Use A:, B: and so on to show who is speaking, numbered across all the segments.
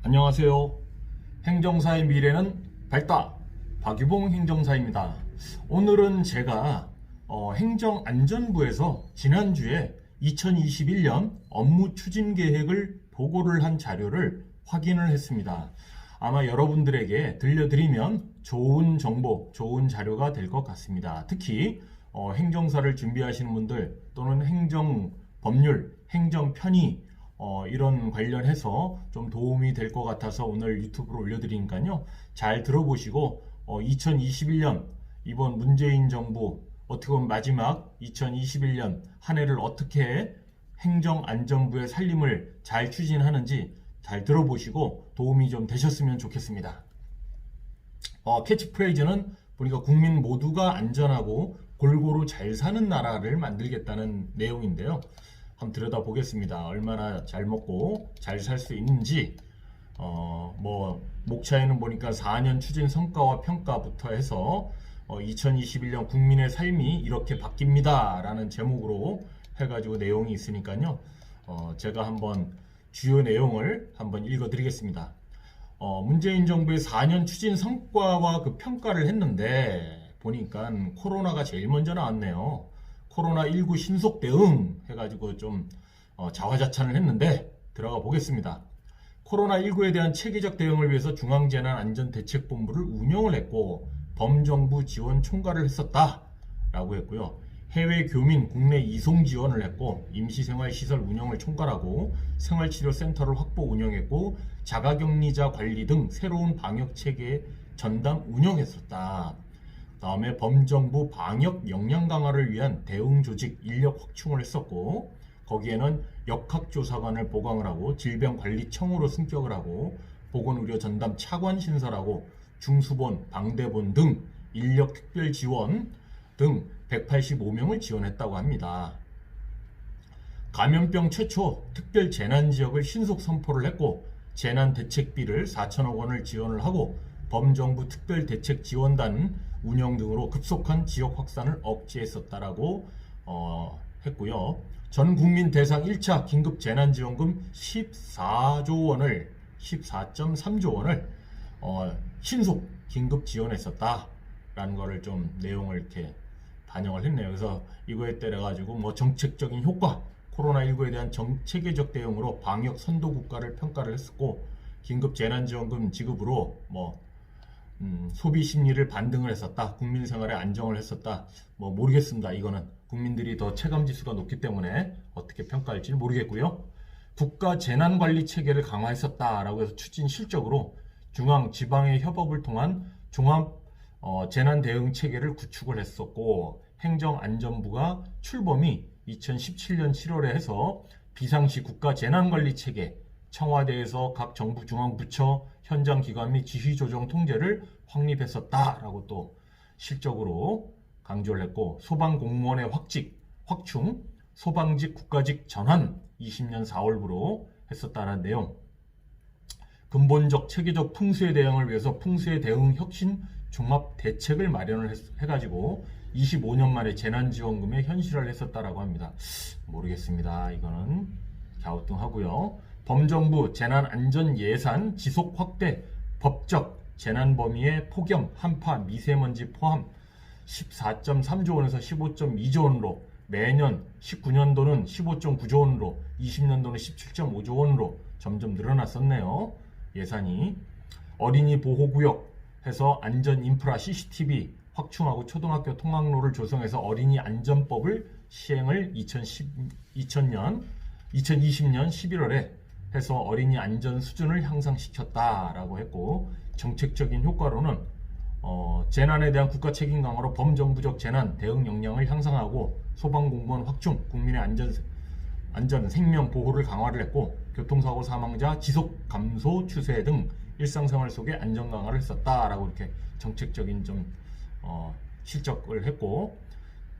A: 안녕하세요. 행정사의 미래는 밝다. 박유봉 행정사입니다. 오늘은 제가 행정안전부에서 지난주에 2021년 업무 추진 계획을 보고를 한 자료를 확인을 했습니다. 아마 여러분들에게 들려드리면 좋은 정보, 좋은 자료가 될 것 같습니다. 특히 행정사를 준비하시는 분들 또는 행정법률, 행정편의 이런 관련해서 좀 도움이 될 것 같아서 오늘 유튜브로 올려드리니까요. 잘 들어보시고 2021년 이번 문재인 정부 어떻게 보면 마지막 2021년 한 해를 어떻게 행정안전부의 살림을 잘 추진하는지 잘 들어보시고 도움이 좀 되셨으면 좋겠습니다. 캐치프레이즈는 보니까 국민 모두가 안전하고 골고루 잘 사는 나라를 만들겠다는 내용인데요. 한번 들여다보겠습니다. 얼마나 잘 먹고 잘 살 수 있는지 목차에는 보니까 4년 추진 성과와 평가부터 해서 2021년 국민의 삶이 이렇게 바뀝니다 라는 제목으로 해가지고 내용이 있으니까요. 제가 한번 주요 내용을 한번 읽어드리겠습니다. 문재인 정부의 4년 추진 성과와 그 평가를 했는데 보니까 코로나가 제일 먼저 나왔네요. 코로나19 신속 대응 해가지고 좀 자화자찬을 했는데 들어가 보겠습니다. 코로나19에 대한 체계적 대응을 위해서 중앙재난안전대책본부를 운영을 했고 범정부 지원 총괄을 했었다 라고 했고요. 해외 교민 국내 이송 지원을 했고 임시생활시설 운영을 총괄하고 생활치료센터를 확보 운영했고 자가격리자 관리 등 새로운 방역체계 전담 운영했었다. 다음에 범정부 방역 역량 강화를 위한 대응 조직 인력 확충을 했었고 거기에는 역학조사관을 보강을 하고 질병관리청으로 승격을 하고 보건의료 전담 차관 신설하고 중수본, 방대본 등 인력 특별 지원 등 185명을 지원했다고 합니다. 감염병 최초 특별 재난지역을 신속 선포를 했고 재난대책비를 4천억 원을 지원을 하고 범정부 특별대책지원단 운영 등으로 급속한 지역 확산을 억제했었다라고 했고요. 전 국민 대상 1차 긴급 재난지원금 14조 원을 14.3조 원을 신속 긴급 지원했었다라는 거를 좀 내용을 이렇게 반영을 했네요. 그래서 이거에 따라 가지고 정책적인 효과, 코로나19에 대한 체계적 대응으로 방역 선도 국가를 평가를 했었고 긴급 재난지원금 지급으로 소비 심리를 반등을 했었다. 국민 생활에 안정을 했었다. 모르겠습니다. 이거는 국민들이 더 체감 지수가 높기 때문에 어떻게 평가할지는 모르겠고요. 국가 재난 관리 체계를 강화했었다라고 해서 추진 실적으로 중앙 지방의 협업을 통한 종합 재난 대응 체계를 구축을 했었고 행정안전부가 출범이 2017년 7월에 해서 비상시 국가 재난 관리 체계 청와대에서 각 정부 중앙부처 현장 기관 및 지휘조정 통제를 확립했었다라고 또 실적으로 강조를 했고 소방공무원의 확충, 소방직 국가직 전환 20년 4월부로 했었다는 내용. 근본적 체계적 풍수의 대응을 위해서 풍수의 대응 혁신 종합 대책을 마련을 해가지고 25년 만에 재난지원금에 현실화를 했었다라고 합니다. 모르겠습니다. 이거는 갸우뚱하고요. 범정부 재난안전예산 지속 확대 법적 재난범위의 폭염, 한파, 미세먼지 포함 14.3조 원에서 15.2조 원으로 매년 19년도는 15.9조 원으로 20년도는 17.5조 원으로 점점 늘어났었네요. 예산이 어린이 보호구역 해서 안전인프라 CCTV 확충하고 초등학교 통학로를 조성해서 어린이 안전법을 시행을 2020년 11월에 해서 어린이 안전 수준을 향상시켰다라고 했고 정책적인 효과로는 재난에 대한 국가 책임 강화로 범정부적 재난 대응 역량을 향상하고 소방공무원 확충, 국민의 안전 생명 보호를 강화를 했고 교통사고 사망자 지속 감소 추세 등 일상생활 속에 안전 강화를 했었다라고 이렇게 정책적인 좀 실적을 했고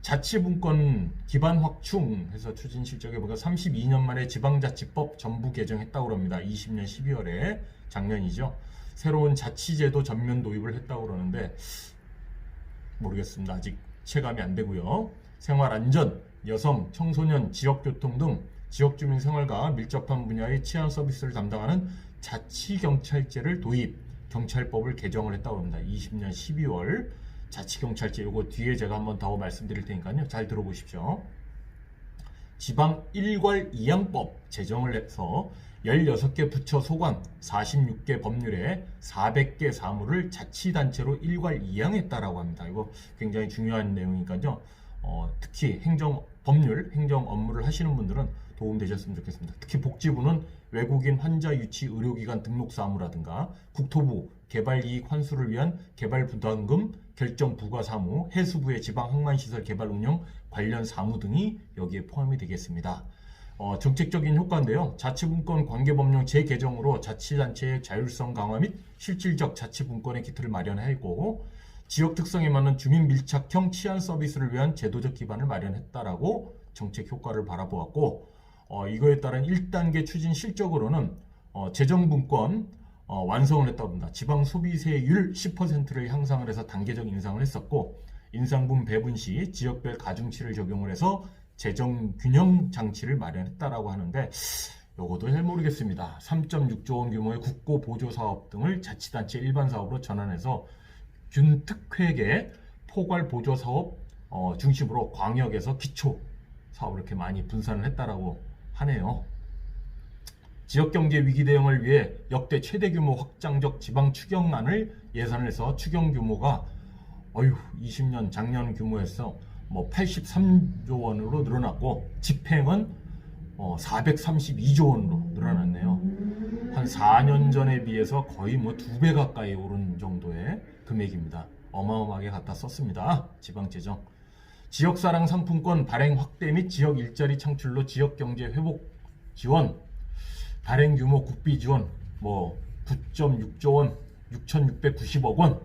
A: 자치분권 기반 확충해서 추진 실적에 보니까 32년 만에 지방자치법 전부 개정했다고 합니다. 20년 12월에 작년이죠. 새로운 자치제도 전면 도입을 했다고 그러는데 모르겠습니다. 아직 체감이 안 되고요. 생활안전, 여성, 청소년, 지역교통 등 지역주민 생활과 밀접한 분야의 치안 서비스를 담당하는 자치경찰제를 도입, 경찰법을 개정을 했다고 합니다. 20년 12월 자치경찰제, 요거 뒤에 제가 한번 더 말씀드릴 테니까요. 잘 들어보십시오. 지방 일괄 이양법 제정을 해서 16개 부처 소관 46개 법률에 400개 사무를 자치단체로 일괄 이양했다라고 합니다. 이거 굉장히 중요한 내용이니까요. 특히 법률, 행정 업무를 하시는 분들은 도움되셨으면 좋겠습니다. 특히 복지부는 외국인 환자 유치 의료기관 등록 사무라든가 국토부 개발이익 환수를 위한 개발부담금 결정 부과 사무, 해수부의 지방 항만시설 개발 운영 관련 사무 등이 여기에 포함이 되겠습니다. 정책적인 효과인데요. 자치분권 관계법령 재개정으로 자치단체의 자율성 강화 및 실질적 자치분권의 기틀을 마련하고 지역 특성에 맞는 주민 밀착형 치안 서비스를 위한 제도적 기반을 마련했다라고 정책 효과를 바라보았고, 이거에 따른 1단계 추진 실적으로는 재정분권 완성을 했다고 합니다. 지방 소비세율 10%를 향상을 해서 단계적 인상을 했었고, 인상분 배분 시 지역별 가중치를 적용을 해서 재정 균형 장치를 마련했다라고 하는데, 요것도 잘 모르겠습니다. 3.6조 원 규모의 국고 보조 사업 등을 자치단체 일반 사업으로 전환해서 균특회계 포괄 보조 사업 중심으로 광역에서 기초 사업을 이렇게 많이 분산을 했다라고 하네요. 지역경제 위기 대응을 위해 역대 최대 규모 확장적 지방 추경안을 예산을 해서 추경 규모가 20년 작년 규모에서 83조 원으로 늘어났고 집행은 432조 원으로 늘어났네요. 한 4년 전에 비해서 거의 2배 가까이 오른 정도의 금액입니다. 어마어마하게 갖다 썼습니다. 지방재정. 지역사랑 상품권 발행 확대 및 지역 일자리 창출로 지역경제 회복 지원, 발행 규모 국비 지원 9.6조 원, 6,690억 원,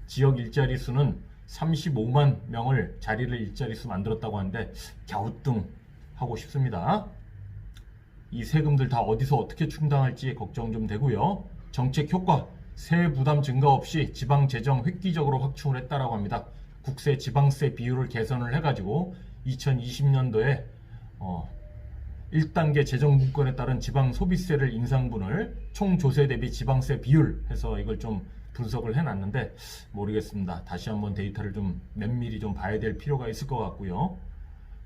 A: 지역 일자리 수는 35만 명을 자리를 일자리 수 만들었다고 하는데 갸우뚱하고 싶습니다. 이 세금들 다 어디서 어떻게 충당할지 걱정 좀 되고요. 정책 효과, 세액 부담 증가 없이 지방 재정 획기적으로 확충을 했다라고 합니다. 국세 지방세 비율을 개선을 해가지고 2020년도에 1단계 재정분권에 따른 지방 소비세를 인상분을 총 조세 대비 지방세 비율 해서 이걸 좀 분석을 해놨는데 모르겠습니다. 다시 한번 데이터를 좀 면밀히 좀 봐야 될 필요가 있을 것 같고요.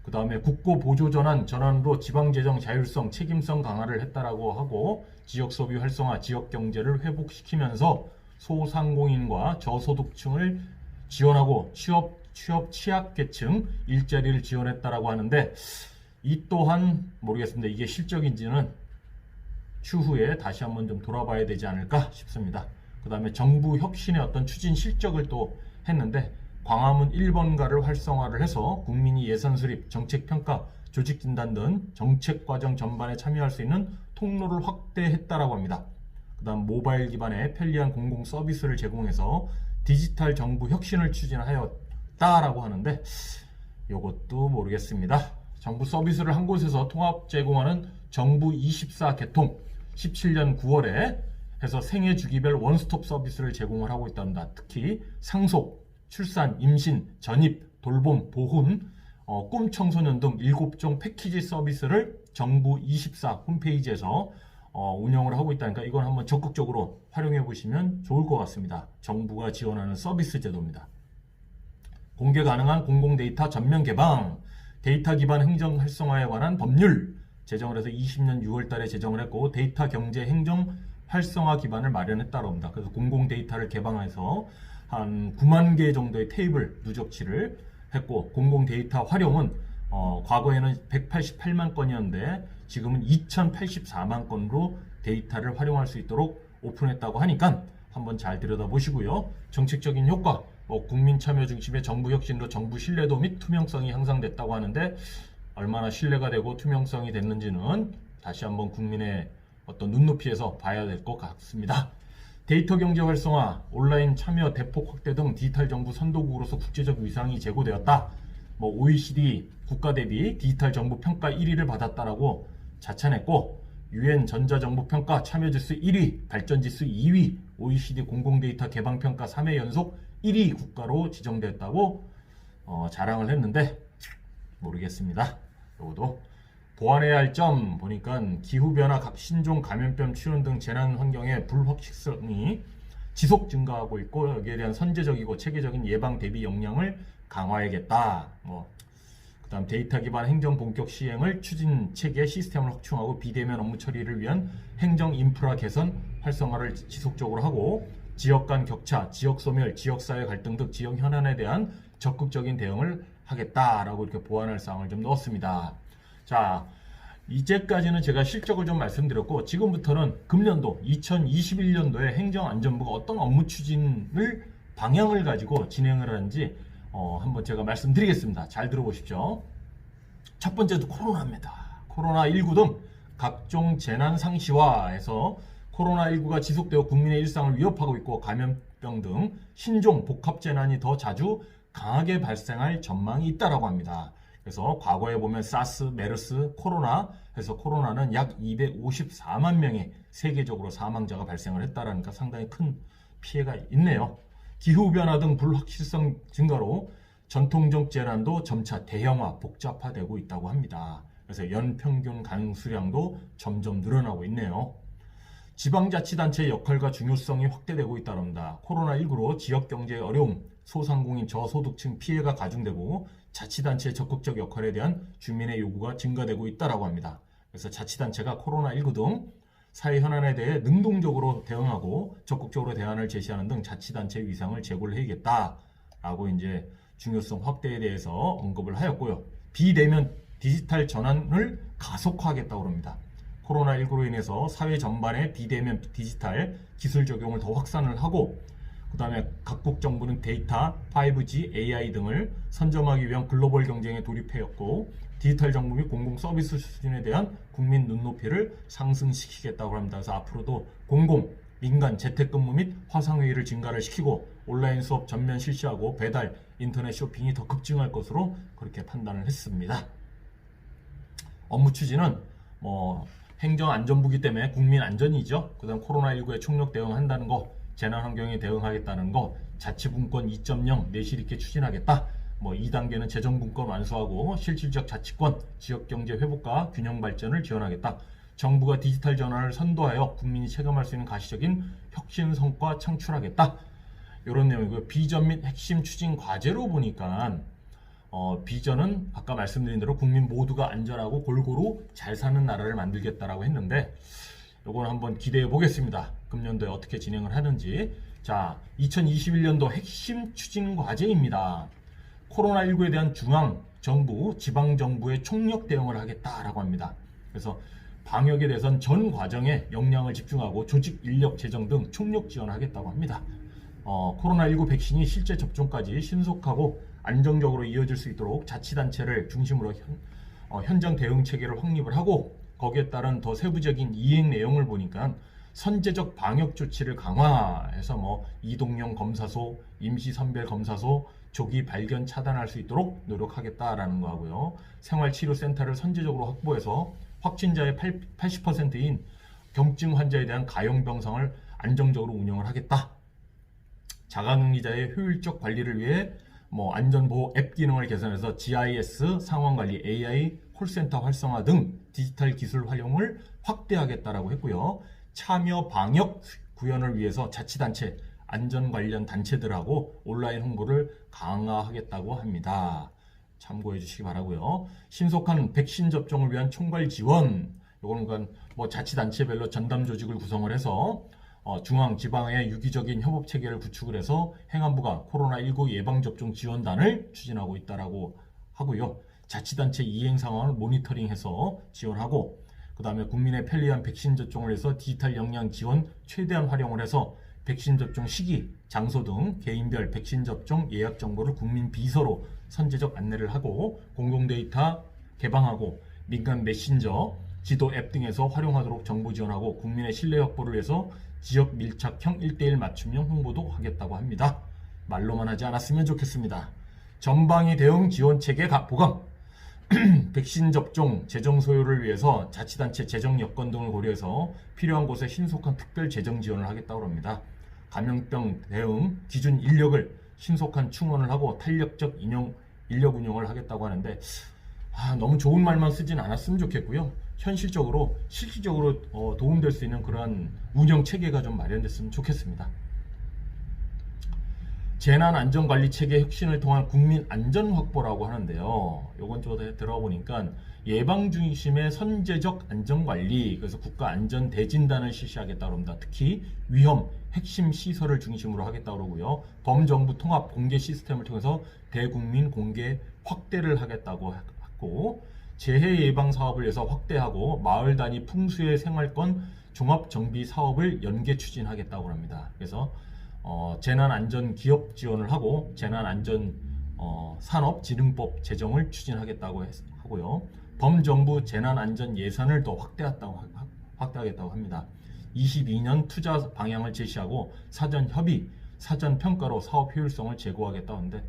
A: 그 다음에 국고 보조 전환으로 지방재정 자율성, 책임성 강화를 했다라고 하고 지역 소비 활성화, 지역 경제를 회복시키면서 소상공인과 저소득층을 지원하고 취업 취약계층 일자리를 지원했다라고 하는데 이 또한 모르겠습니다. 이게 실적인지는 추후에 다시 한번 좀 돌아봐야 되지 않을까 싶습니다. 그 다음에 정부 혁신의 어떤 추진 실적을 또 했는데 광화문 1번가를 활성화를 해서 국민이 예산 수립, 정책 평가, 조직 진단 등 정책 과정 전반에 참여할 수 있는 통로를 확대했다라고 합니다. 그 다음 모바일 기반의 편리한 공공 서비스를 제공해서 디지털 정부 혁신을 추진하였다라고 하는데 이것도 모르겠습니다. 정부 서비스를 한 곳에서 통합 제공하는 정부 24 개통 17년 9월에 해서 생애 주기별 원스톱 서비스를 제공을 하고 있답니다. 특히 상속, 출산, 임신, 전입, 돌봄, 보훈, 꿈 청소년 등 7종 패키지 서비스를 정부 24 홈페이지에서 운영을 하고 있다니까 이건 한번 적극적으로 활용해 보시면 좋을 것 같습니다. 정부가 지원하는 서비스 제도입니다. 공개 가능한 공공 데이터 전면 개방, 데이터 기반 행정 활성화에 관한 법률 제정을 해서 20년 6월 달에 제정을 했고 데이터 경제 행정 활성화 기반을 마련했다고 합니다. 그래서 공공 데이터를 개방해서 한 9만 개 정도의 테이블 누적치를 했고 공공 데이터 활용은 과거에는 188만 건이었는데 지금은 2084만 건으로 데이터를 활용할 수 있도록 오픈했다고 하니까 한번 잘 들여다보시고요. 정책적인 효과, 국민 참여 중심의 정부 혁신으로 정부 신뢰도 및 투명성이 향상됐다고 하는데 얼마나 신뢰가 되고 투명성이 됐는지는 다시 한번 국민의 어떤 눈높이에서 봐야 될 것 같습니다. 데이터 경제 활성화, 온라인 참여 대폭 확대 등 디지털 정부 선도국으로서 국제적 위상이 제고되었다. OECD 국가 대비 디지털 정부 평가 1위를 받았다라고 자찬했고 UN 전자정부 평가 참여 지수 1위, 발전 지수 2위, OECD 공공데이터 개방 평가 3회 연속 1위 국가로 지정됐다고 자랑을 했는데 모르겠습니다. 이것도 보완해야 할 점 보니까 기후변화, 신종 감염병 출현 등 재난 환경의 불확실성이 지속 증가하고 있고 여기에 대한 선제적이고 체계적인 예방 대비 역량을 강화해야겠다. 그다음 데이터 기반 행정 본격 시행을 추진 체계 시스템을 확충하고 비대면 업무 처리를 위한 행정 인프라 개선 활성화를 지속적으로 하고 지역 간 격차, 지역 소멸, 지역 사회 갈등 등 지역 현안에 대한 적극적인 대응을 하겠다라고 이렇게 보완할 사항을 좀 넣었습니다. 자, 이제까지는 제가 실적을 좀 말씀드렸고 지금부터는 금년도 2021년도에 행정안전부가 어떤 업무 추진을 방향을 가지고 진행을 하는지 한번 제가 말씀드리겠습니다. 잘 들어보십시오. 첫 번째도 코로나입니다. 코로나19 등 각종 재난 상시화에서 코로나19가 지속되어 국민의 일상을 위협하고 있고 감염병 등 신종 복합 재난이 더 자주 강하게 발생할 전망이 있다라고 합니다. 그래서 과거에 보면 사스, 메르스, 코로나 해서 코로나는 약 254만 명의 세계적으로 사망자가 발생을 했다라니까 상당히 큰 피해가 있네요. 기후변화 등 불확실성 증가로 전통적 재난도 점차 대형화, 복잡화되고 있다고 합니다. 그래서 연평균 강수량도 점점 늘어나고 있네요. 지방자치단체의 역할과 중요성이 확대되고 있다고 합니다. 코로나19로 지역경제의 어려움, 소상공인 저소득층 피해가 가중되고 자치단체의 적극적 역할에 대한 주민의 요구가 증가되고 있다고 합니다. 그래서 자치단체가 코로나19 등 사회 현안에 대해 능동적으로 대응하고 적극적으로 대안을 제시하는 등 자치단체의 위상을 제고를 해야겠다라고 이제 중요성 확대에 대해서 언급을 하였고요. 비대면 디지털 전환을 가속화하겠다고 합니다. 코로나19로 인해서 사회 전반에 비대면 디지털 기술 적용을 더 확산을 하고 그 다음에 각국 정부는 데이터, 5G, AI 등을 선점하기 위한 글로벌 경쟁에 돌입하였고 디지털 정부 및 공공 서비스 수준에 대한 국민 눈높이를 상승시키겠다고 합니다. 그래서 앞으로도 공공, 민간, 재택근무 및 화상회의를 증가를 시키고 온라인 수업 전면 실시하고 배달, 인터넷 쇼핑이 더 급증할 것으로 그렇게 판단을 했습니다. 업무 추진은 행정안전부기 때문에 국민 안전이죠. 그 다음 코로나19에 총력 대응한다는 거, 재난환경에 대응하겠다는 거, 자치분권 2.0 내실 있게 추진하겠다. 2단계는 재정분권 완수하고 실질적 자치권, 지역경제 회복과 균형 발전을 지원하겠다. 정부가 디지털 전환을 선도하여 국민이 체감할 수 있는 가시적인 혁신 성과 창출하겠다. 이런 내용이고요. 비전 및 핵심 추진 과제로 보니까 비전은 아까 말씀드린 대로 국민 모두가 안전하고 골고루 잘 사는 나라를 만들겠다라고 했는데 이건 한번 기대해 보겠습니다. 금년도에 어떻게 진행을 하는지. 자, 2021년도 핵심 추진 과제입니다. 코로나19에 대한 중앙 정부, 지방 정부의 총력 대응을 하겠다라고 합니다. 그래서 방역에 대해서는 전 과정에 역량을 집중하고 조직, 인력, 재정 등 총력 지원하겠다고 합니다. 코로나19 백신이 실제 접종까지 신속하고 안정적으로 이어질 수 있도록 자치단체를 중심으로 현장 대응 체계를 확립을 하고 거기에 따른 더 세부적인 이행 내용을 보니까 선제적 방역 조치를 강화해서 이동형 검사소, 임시선별 검사소, 조기 발견 차단할 수 있도록 노력하겠다라는 거고요. 생활치료센터를 선제적으로 확보해서 확진자의 80%인 경증 환자에 대한 가용병상을 안정적으로 운영을 하겠다. 자가격리자의 효율적 관리를 위해 안전보호 앱 기능을 개선해서 GIS 상황관리, AI 콜센터 활성화 등 디지털 기술 활용을 확대하겠다라고 했고요. 참여 방역 구현을 위해서 자치단체, 안전 관련 단체들하고 온라인 홍보를 강화하겠다고 합니다. 참고해 주시기 바라고요. 신속한 백신 접종을 위한 총괄 지원, 이거는 자치단체별로 전담 조직을 구성을 해서 중앙, 지방의 유기적인 협업 체계를 구축을 해서 행안부가 코로나19 예방접종 지원단을 추진하고 있다라고 하고요. 자치단체 이행 상황을 모니터링해서 지원하고 그 다음에 국민의 편리한 백신 접종을 해서 디지털 역량 지원 최대한 활용을 해서 백신 접종 시기, 장소 등 개인별 백신 접종 예약 정보를 국민 비서로 선제적 안내를 하고 공공 데이터 개방하고 민간 메신저, 지도 앱 등에서 활용하도록 정보 지원하고 국민의 신뢰 확보를 위해서 지역 밀착형 1:1 맞춤형 홍보도 하겠다고 합니다. 말로만 하지 않았으면 좋겠습니다. 전방위 대응 지원 체계 보강, 백신 접종 재정 소요를 위해서 자치단체 재정 여건 등을 고려해서 필요한 곳에 신속한 특별 재정 지원을 하겠다고 합니다. 감염병 대응 기준 인력을 신속한 충원을 하고 탄력적 인력 운영을 하겠다고 하는데 너무 좋은 말만 쓰진 않았으면 좋겠고요. 현실적으로 실질적으로 도움될 수 있는 그러한 운영 체계가 좀 마련됐으면 좋겠습니다. 재난안전관리 체계 혁신을 통한 국민 안전 확보라고 하는데요. 요건 좀 들어보니까 예방 중심의 선제적 안전관리, 그래서 국가 안전 대진단을 실시하겠다고 합니다. 특히 위험 핵심 시설을 중심으로 하겠다고 그러고요. 범정부 통합 공개 시스템을 통해서 대국민 공개 확대를 하겠다고 하고, 재해 예방 사업을 위해서 확대하고 마을 단위 풍수의 생활권 종합 정비 사업을 연계 추진하겠다고 합니다. 그래서 재난안전 기업 지원을 하고 재난안전 산업진흥법 제정을 추진하겠다고 하고요. 범정부 재난안전 예산을 더 확대하겠다고 합니다. 22년 투자 방향을 제시하고 사전 협의, 사전 평가로 사업 효율성을 제고하겠다고 하는데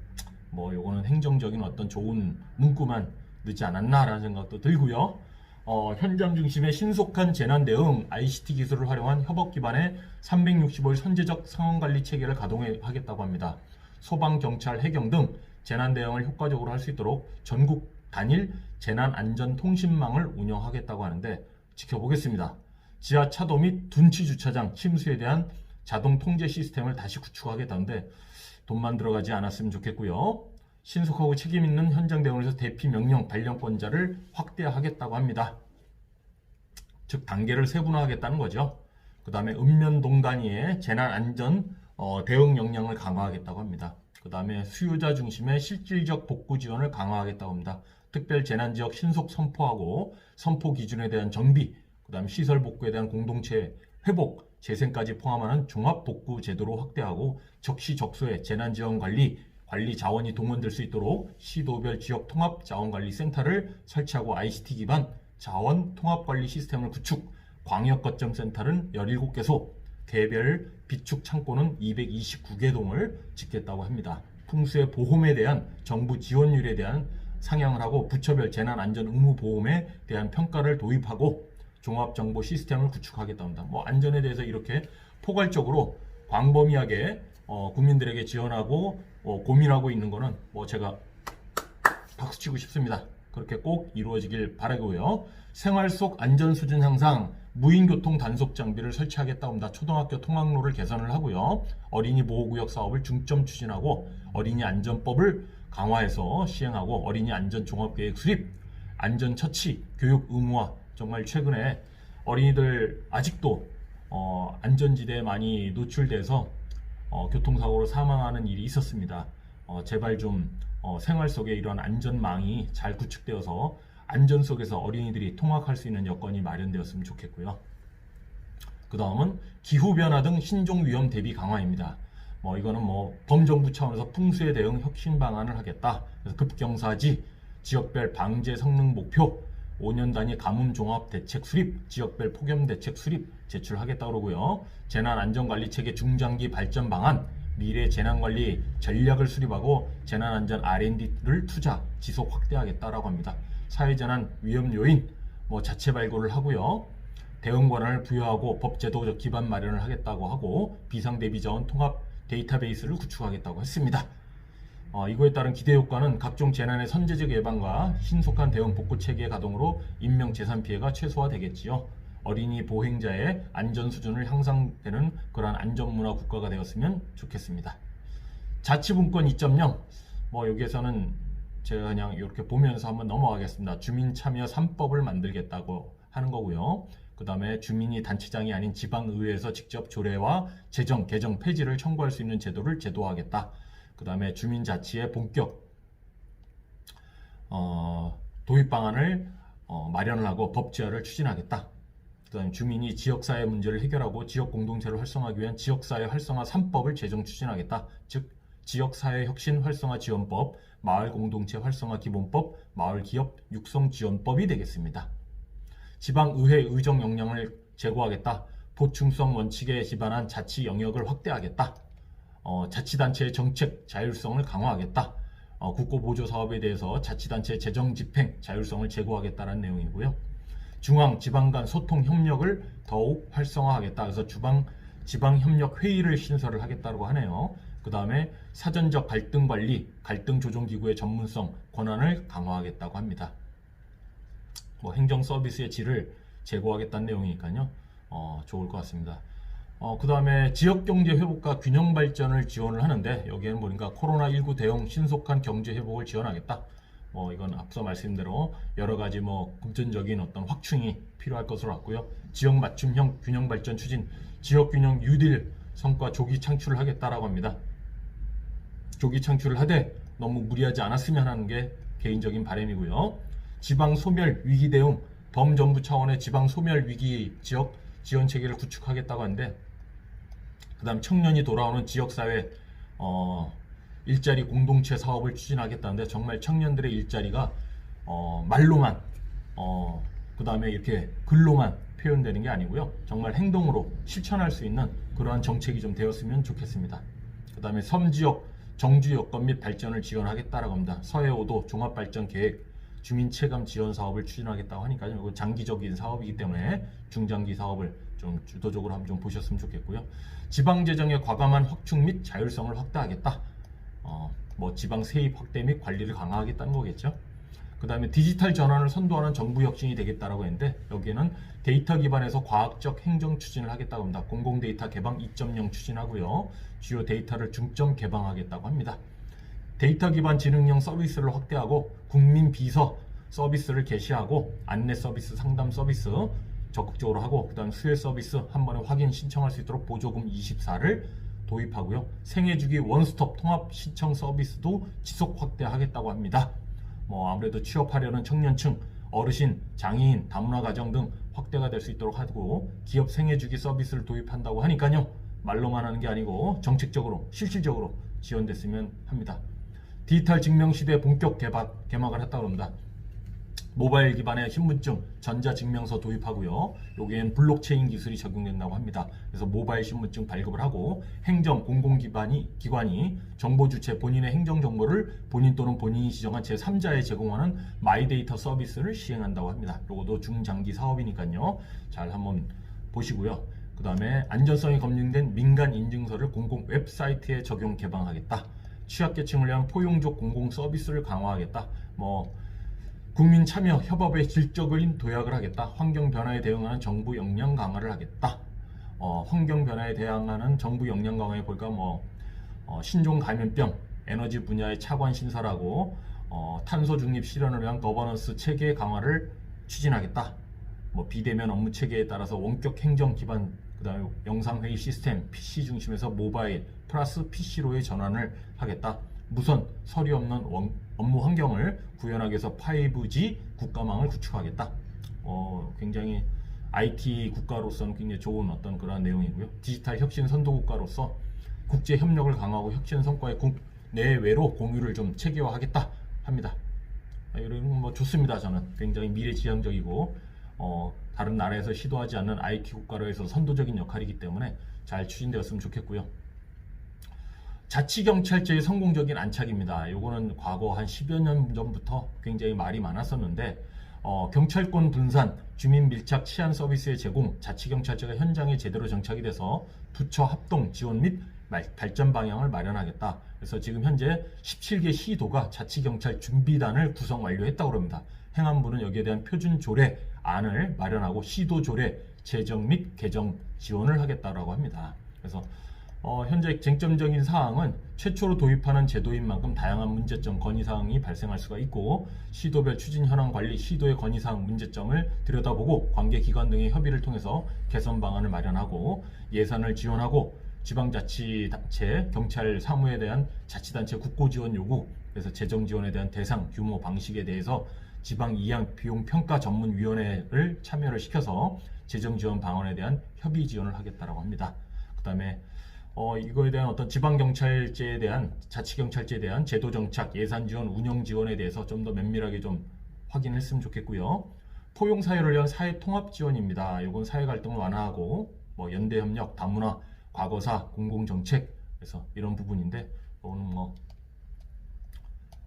A: 요거는 행정적인 어떤 좋은 문구만 늦지 않았나라는 생각도 들고요. 현장 중심의 신속한 재난 대응 ICT 기술을 활용한 협업 기반의 365일 선제적 상황관리 체계를 가동하겠다고 합니다. 소방, 경찰, 해경 등 재난 대응을 효과적으로 할 수 있도록 전국 단일 재난안전통신망을 운영하겠다고 하는데 지켜보겠습니다. 지하 차도 및 둔치 주차장 침수에 대한 자동 통제 시스템을 다시 구축하겠다는데 돈만 들어가지 않았으면 좋겠고요. 신속하고 책임있는 현장 대응을 위해서 대피 명령 발령권자를 확대하겠다고 합니다. 즉 단계를 세분화하겠다는 거죠. 그 다음에 읍면동 단위의 재난안전 대응 역량을 강화하겠다고 합니다. 그 다음에 수요자 중심의 실질적 복구 지원을 강화하겠다고 합니다. 특별 재난지역 신속 선포하고 선포 기준에 대한 정비, 그 다음에 시설 복구에 대한 공동체 회복, 재생까지 포함하는 종합복구 제도로 확대하고 적시적소의 재난지원관리 자원이 동원될 수 있도록 시도별 지역 통합 자원관리센터를 설치하고 ICT 기반 자원 통합관리 시스템을 구축, 광역 거점 센터는 17개소, 개별 비축 창고는 229개 동을 짓겠다고 합니다. 풍수의 보험에 대한 정부 지원율에 대한 상향을 하고 부처별 재난안전 의무보험에 대한 평가를 도입하고 종합정보 시스템을 구축하겠다고 합니다. 안전에 대해서 이렇게 포괄적으로 광범위하게 국민들에게 지원하고 고민하고 있는 거는 제가 박수치고 싶습니다. 그렇게 꼭 이루어지길 바라고요. 생활 속 안전 수준 향상, 무인교통 단속 장비를 설치하겠다고 합니다. 초등학교 통학로를 개선을 하고요. 어린이 보호구역 사업을 중점 추진하고 어린이 안전법을 강화해서 시행하고 어린이 안전 종합계획 수립, 안전처치, 교육 의무화. 정말 최근에 어린이들 아직도 안전지대에 많이 노출돼서 교통사고로 사망하는 일이 있었습니다. 제발 좀 생활 속에 이런 안전망이 잘 구축되어서 안전 속에서 어린이들이 통학할 수 있는 여건이 마련되었으면 좋겠고요. 그 다음은 기후변화 등 신종위험 대비 강화입니다. 이거는 범정부 차원에서 풍수에 대응 혁신 방안을 하겠다. 그래서 급경사지, 지역별 방제 성능 목표, 5년 단위 가뭄 종합 대책 수립, 지역별 폭염 대책 수립 제출하겠다고 그러고요. 재난안전관리 체계 중장기 발전 방안, 미래 재난관리 전략을 수립하고 재난안전 R&D를 투자 지속 확대하겠다라고 합니다. 사회재난 위험 요인 자체 발굴을 하고요. 대응 권한을 부여하고 법제도적 기반 마련을 하겠다고 하고 비상대비자원 통합 데이터베이스를 구축하겠다고 했습니다. 이거에 따른 기대 효과는 각종 재난의 선제적 예방과 신속한 대응 복구 체계 가동으로 인명 재산 피해가 최소화되겠지요. 어린이 보행자의 안전 수준을 향상되는 그러한 안전문화 국가가 되었으면 좋겠습니다. 자치분권 2.0 여기에서는 제가 그냥 이렇게 보면서 한번 넘어가겠습니다. 주민참여 3법을 만들겠다고 하는 거고요. 그 다음에 주민이 단체장이 아닌 지방의회에서 직접 조례와 제정, 개정, 폐지를 청구할 수 있는 제도를 제도화하겠다. 그 다음에 주민자치의 본격 도입 방안을 마련을 하고 법제화를 추진하겠다. 그 다음에 주민이 지역사회 문제를 해결하고 지역공동체를 활성화하기 위한 지역사회 활성화 3법을 제정 추진하겠다. 즉 지역사회 혁신 활성화 지원법, 마을공동체 활성화 기본법, 마을기업 육성지원법이 되겠습니다. 지방의회 의정 역량을 제고하겠다. 보충성 원칙에 기반한 자치 영역을 확대하겠다. 자치단체의 정책 자율성을 강화하겠다. 국고보조 사업에 대해서 자치단체 재정 집행 자율성을 제고하겠다는 내용이고요. 중앙, 지방 간 소통 협력을 더욱 활성화하겠다. 그래서 지방협력회의를 신설을 하겠다고 하네요. 그 다음에 사전적 갈등 관리, 갈등 조정 기구의 전문성, 권한을 강화하겠다고 합니다. 뭐 행정 서비스의 질을 제고하겠다는 내용이니까요. 좋을 것 같습니다. 그 다음에 지역 경제 회복과 균형 발전을 지원을 하는데, 여기에는 보니까 코로나19 대응 신속한 경제 회복을 지원하겠다. 이건 앞서 말씀드린 대로 여러 가지 금전적인 어떤 확충이 필요할 것으로 봤고요. 지역 맞춤형 균형 발전 추진, 지역 균형 뉴딜 성과 조기 창출을 하겠다라고 합니다. 조기 창출을 하되 너무 무리하지 않았으면 하는 게 개인적인 바람이고요. 지방 소멸 위기 대응, 범정부 차원의 지방 소멸 위기 지역 지원 체계를 구축하겠다고 하는데, 그 다음 청년이 돌아오는 지역사회 일자리 공동체 사업을 추진하겠다는데, 정말 청년들의 일자리가 말로만 그 다음에 이렇게 글로만 표현되는 게 아니고요. 정말 행동으로 실천할 수 있는 그러한 정책이 좀 되었으면 좋겠습니다. 그 다음에 섬지역 정주 여건 및 발전을 지원하겠다라고 합니다. 서해오도 종합발전계획 주민체감 지원 사업을 추진하겠다고 하니까요. 이건 장기적인 사업이기 때문에 중장기 사업을 좀 주도적으로 한번 좀 보셨으면 좋겠고요. 지방재정의 과감한 확충 및 자율성을 확대하겠다. 지방 세입 확대 및 관리를 강화하겠다는 거겠죠. 그 다음에 디지털 전환을 선도하는 정부 혁신이 되겠다라고 했는데, 여기에는 데이터 기반에서 과학적 행정 추진을 하겠다고 합니다. 공공데이터 개방 2.0 추진하고요. 주요 데이터를 중점 개방하겠다고 합니다. 데이터 기반 지능형 서비스를 확대하고 국민 비서 서비스를 개시하고 안내 서비스, 상담 서비스 적극적으로 하고, 그 다음 수혜 서비스 한 번에 확인 신청할 수 있도록 보조금 24를 도입하고요. 생애주기 원스톱 통합 신청 서비스도 지속 확대하겠다고 합니다. 아무래도 취업하려는 청년층, 어르신, 장애인, 다문화 가정 등 확대가 될 수 있도록 하고, 기업 생애주기 서비스를 도입한다고 하니까요. 말로만 하는 게 아니고 정책적으로 실질적으로 지원됐으면 합니다. 디지털 증명시대 본격 개막을 했다고 합니다. 모바일 기반의 신분증, 전자증명서 도입하고요. 여기엔 블록체인 기술이 적용된다고 합니다. 그래서 모바일 신분증 발급을 하고, 행정, 공공기관이 정보 주체 본인의 행정 정보를 본인 또는 본인이 지정한 제3자에 제공하는 마이데이터 서비스를 시행한다고 합니다. 이것도 중장기 사업이니까요. 잘 한번 보시고요. 그 다음에 안전성이 검증된 민간 인증서를 공공 웹사이트에 적용 개방하겠다. 취약계층을 위한 포용적 공공 서비스를 강화하겠다. 국민 참여 협업의 질적인 도약을 하겠다. 환경 변화에 대응하는 정부 역량 강화를 하겠다. 환경 변화에 대응하는 정부 역량 강화에 볼까 신종 감염병, 에너지 분야의 차관 신설하고 탄소 중립 실현을 위한 거버넌스 체계 강화를 추진하겠다. 비대면 업무 체계에 따라서 원격 행정 기반, 그다음에 영상회의 시스템 PC 중심에서 모바일 플러스 PC로의 전환을 하겠다. 무선 서류 없는 업무 환경을 구현하기 위해서 5G 국가망을 구축하겠다. 굉장히 IT 국가로서는 굉장히 좋은 어떤 그런 내용이고요. 디지털 혁신 선도 국가로서 국제 협력을 강화하고 혁신 성과의 국내외로 공유를 좀 체계화하겠다 합니다. 이런 좋습니다. 저는 굉장히 미래지향적이고 다른 나라에서 시도하지 않는 IT 국가로에서 선도적인 역할이기 때문에 잘 추진되었으면 좋겠고요. 자치경찰제의 성공적인 안착입니다. 요거는 과거 한 10여 년 전부터 굉장히 말이 많았었는데, 경찰권 분산, 주민 밀착 치안 서비스의 제공, 자치경찰제가 현장에 제대로 정착이 돼서 부처 합동 지원 및 발전 방향을 마련하겠다. 그래서 지금 현재 17개 시도가 자치경찰 준비단을 구성 완료했다고 합니다. 행안부는 여기에 대한 표준 조례 안을 마련하고 시도 조례 제정 및 개정 지원을 하겠다라고 합니다. 그래서 현재 쟁점적인 사항은 최초로 도입하는 제도인 만큼 다양한 문제점, 건의사항이 발생할 수가 있고, 시도별 추진 현황 관리, 시도의 건의사항, 문제점을 들여다보고 관계기관 등의 협의를 통해서 개선 방안을 마련하고, 예산을 지원하고, 지방자치단체, 경찰 사무에 대한 자치단체 국고지원 요구, 그래서 재정지원에 대한 대상, 규모, 방식에 대해서 지방 이양 비용평가 전문위원회를 참여를 시켜서 재정지원 방안에 대한 협의 지원을 하겠다라고 합니다. 그 다음에 이거에 대한 어떤 지방경찰제에 대한, 자치경찰제에 대한 제도 정착, 예산 지원, 운영 지원에 대해서 좀 더 면밀하게 좀 확인했으면 좋겠고요. 포용사회를 위한 사회 통합 지원입니다. 이건 사회 갈등을 완화하고, 연대협력, 다문화, 과거사, 공공정책, 그래서 이런 부분인데, 이거는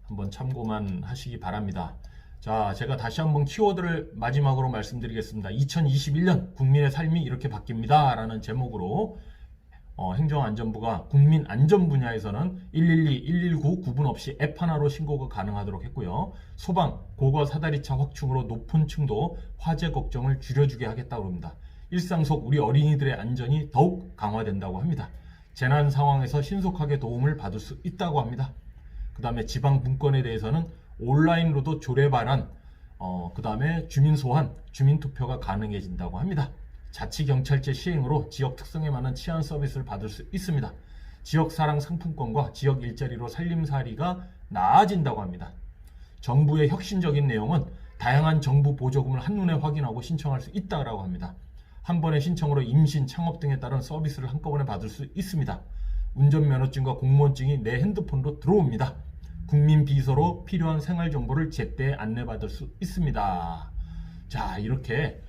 A: 한번 참고만 하시기 바랍니다. 자, 제가 다시 한번 키워드를 마지막으로 말씀드리겠습니다. 2021년 국민의 삶이 이렇게 바뀝니다 라는 제목으로 행정안전부가 국민안전 분야에서는 112, 119 구분 없이 앱 하나로 신고가 가능하도록 했고요. 소방, 고가 사다리차 확충으로 높은 층도 화재 걱정을 줄여주게 하겠다고 합니다. 일상 속 우리 어린이들의 안전이 더욱 강화된다고 합니다. 재난 상황에서 신속하게 도움을 받을 수 있다고 합니다. 그 다음에 지방 분권에 대해서는 온라인으로도 조례 반환, 그 다음에 주민 소환, 주민 투표가 가능해진다고 합니다. 자치경찰제 시행으로 지역 특성에 맞는 치안 서비스를 받을 수 있습니다. 지역사랑 상품권과 지역 일자리로 살림살이가 나아진다고 합니다. 정부의 혁신적인 내용은 다양한 정부 보조금을 한눈에 확인하고 신청할 수 있다고 합니다. 한 번의 신청으로 임신, 창업 등에 따른 서비스를 한꺼번에 받을 수 있습니다. 운전면허증과 공무원증이 내 핸드폰으로 들어옵니다. 국민비서로 필요한 생활정보를 제때 안내받을 수 있습니다. 자, 이렇게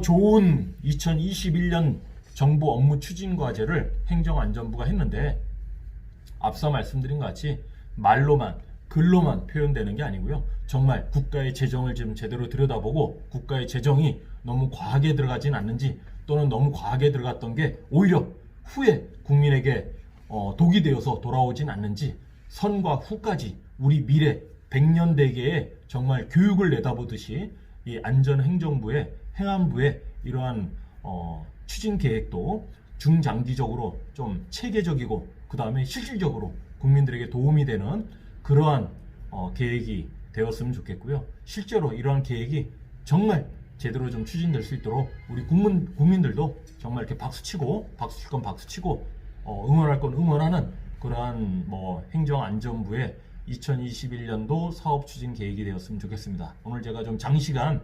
A: 좋은 2021년 정부 업무 추진 과제를 행정안전부가 했는데, 앞서 말씀드린 것 같이 말로만 글로만 표현되는 게 아니고요. 정말 국가의 재정을 좀 제대로 들여다보고 국가의 재정이 너무 과하게 들어가진 않는지, 또는 너무 과하게 들어갔던 게 오히려 후에 국민에게 독이 되어서 돌아오진 않는지, 선과 후까지 우리 미래 100년 대계에 정말 교육을 내다보듯이 이 안전행정부의 행안부의 이러한 추진 계획도 중장기적으로 좀 체계적이고 그 다음에 실질적으로 국민들에게 도움이 되는 그러한 계획이 되었으면 좋겠고요. 실제로 이러한 계획이 정말 제대로 좀 추진될 수 있도록 우리 국민들도 정말 이렇게 박수치고, 박수칠 건 박수치고, 응원할 건 응원하는 그러한 행정안전부의 2021년도 사업 추진 계획이 되었으면 좋겠습니다. 오늘 제가 좀 장시간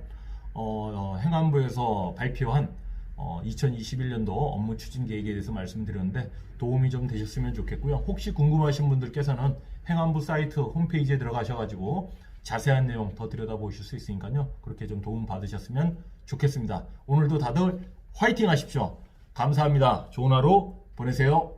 A: 행안부에서 발표한 2021년도 업무 추진 계획에 대해서 말씀드렸는데 도움이 좀 되셨으면 좋겠고요. 혹시 궁금하신 분들께서는 행안부 사이트 홈페이지에 들어가셔가지고 자세한 내용 더 들여다보실 수 있으니까요. 그렇게 좀 도움 받으셨으면 좋겠습니다. 오늘도 다들 화이팅 하십시오. 감사합니다. 좋은 하루 보내세요.